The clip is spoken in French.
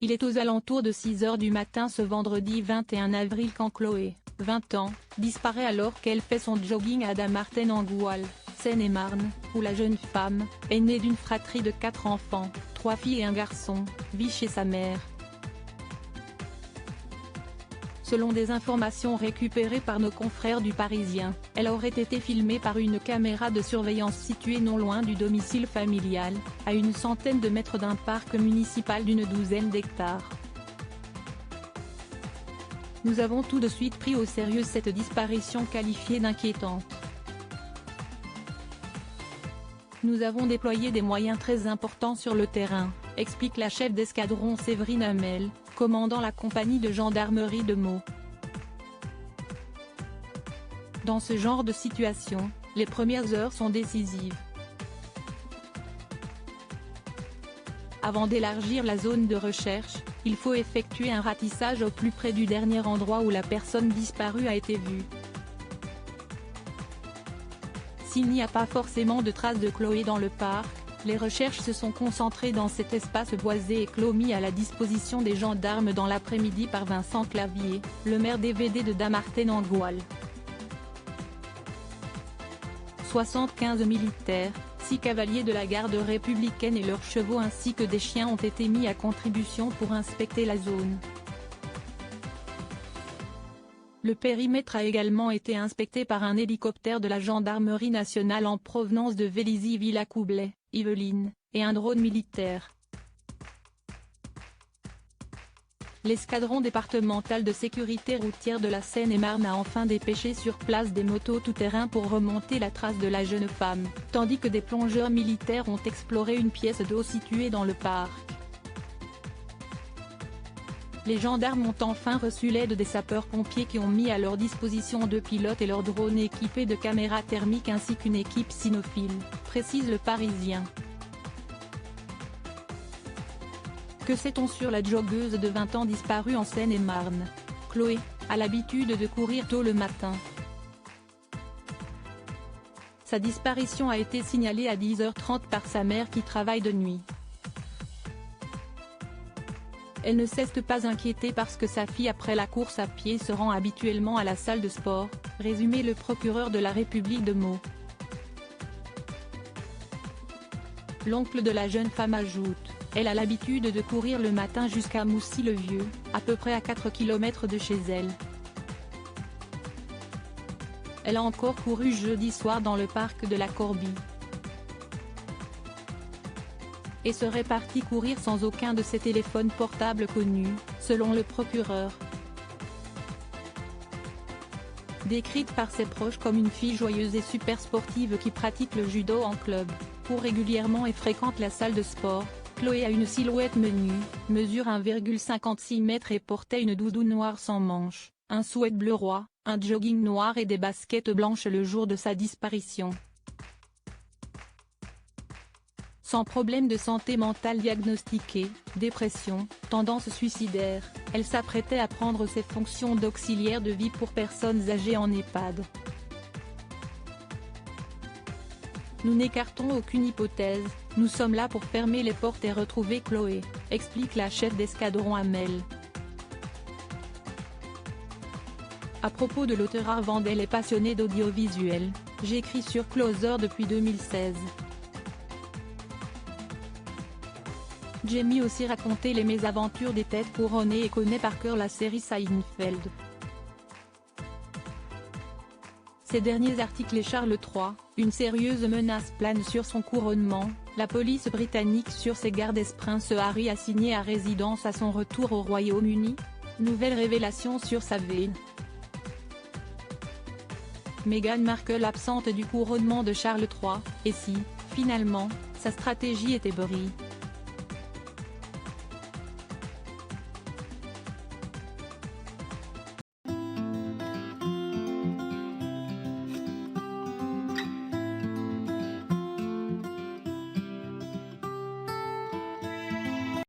Il est aux alentours de 6 h du matin ce vendredi 21 avril quand Chloé, 20 ans, disparaît alors qu'elle fait son jogging à Dammartin-en-Goal, Seine-et-Marne, où la jeune femme, aînée d'une fratrie de 4 enfants, 3 filles et un garçon, vit chez sa mère. Selon des informations récupérées par nos confrères du Parisien, elle aurait été filmée par une caméra de surveillance située non loin du domicile familial, à une centaine de mètres d'un parc municipal d'une douzaine d'hectares. Nous avons tout de suite pris au sérieux cette disparition qualifiée d'inquiétante. Nous avons déployé des moyens très importants sur le terrain, explique la chef d'escadron Séverine Hamel, commandant la compagnie de gendarmerie de Meaux. Dans ce genre de situation, les premières heures sont décisives. Avant d'élargir la zone de recherche, il faut effectuer un ratissage au plus près du dernier endroit où la personne disparue a été vue. S'il n'y a pas forcément de traces de Chloé dans le parc, les recherches se sont concentrées dans cet espace boisé et clos mis à la disposition des gendarmes dans l'après-midi par Vincent Clavier, le maire DVD de Dammartin-en-Goal. 75 militaires, 6 cavaliers de la garde républicaine et leurs chevaux ainsi que des chiens ont été mis à contribution pour inspecter la zone. Le périmètre a également été inspecté par un hélicoptère de la gendarmerie nationale en provenance de Vélizy-Villacoublay, Yvelines, et un drone militaire. L'escadron départemental de sécurité routière de la Seine-et-Marne a enfin dépêché sur place des motos tout-terrain pour remonter la trace de la jeune femme, tandis que des plongeurs militaires ont exploré une pièce d'eau située dans le parc. Les gendarmes ont enfin reçu l'aide des sapeurs-pompiers qui ont mis à leur disposition 2 pilotes et leurs drones équipés de caméras thermiques ainsi qu'une équipe cynophile, précise le Parisien. Que sait-on sur la joggeuse de 20 ans disparue en Seine-et-Marne? Chloé a l'habitude de courir tôt le matin. Sa disparition a été signalée à 10h30 par sa mère qui travaille de nuit. Elle ne s'est pas inquiétée parce que sa fille après la course à pied se rend habituellement à la salle de sport, résumé le procureur de la République de Meaux. L'oncle de la jeune femme ajoute: elle a l'habitude de courir le matin jusqu'à Moussy-le-Vieux, à peu près à 4 km de chez elle. Elle a encore couru jeudi soir dans le parc de la Corbie. Et serait partie courir sans aucun de ses téléphones portables connus, selon le procureur. Décrite par ses proches comme une fille joyeuse et super sportive qui pratique le judo en club, court régulièrement et fréquente la salle de sport, Chloé a une silhouette menue, mesure 1,56 m et portait une doudoune noire sans manches, un sweat bleu roi, un jogging noir et des baskets blanches le jour de sa disparition. Sans problème de santé mentale diagnostiqué, dépression, tendance suicidaire, elle s'apprêtait à prendre ses fonctions d'auxiliaire de vie pour personnes âgées en EHPAD. Nous n'écartons aucune hypothèse, nous sommes là pour fermer les portes et retrouver Chloé, explique la chef d'escadron Hamel. À propos de l'auteur Arvandel et passionné d'audiovisuel, j'écris sur Closer depuis 2016. Jamie aussi raconté les mésaventures des têtes couronnées et connaît par cœur la série Seinfeld. Ces derniers articles et Charles III, une sérieuse menace plane sur son couronnement, la police britannique sur ses gardes Prince Harry assigné à résidence à son retour au Royaume-Uni. Nouvelle révélation sur sa veine. Meghan Markle absente du couronnement de Charles III, et si, finalement, sa stratégie était brie.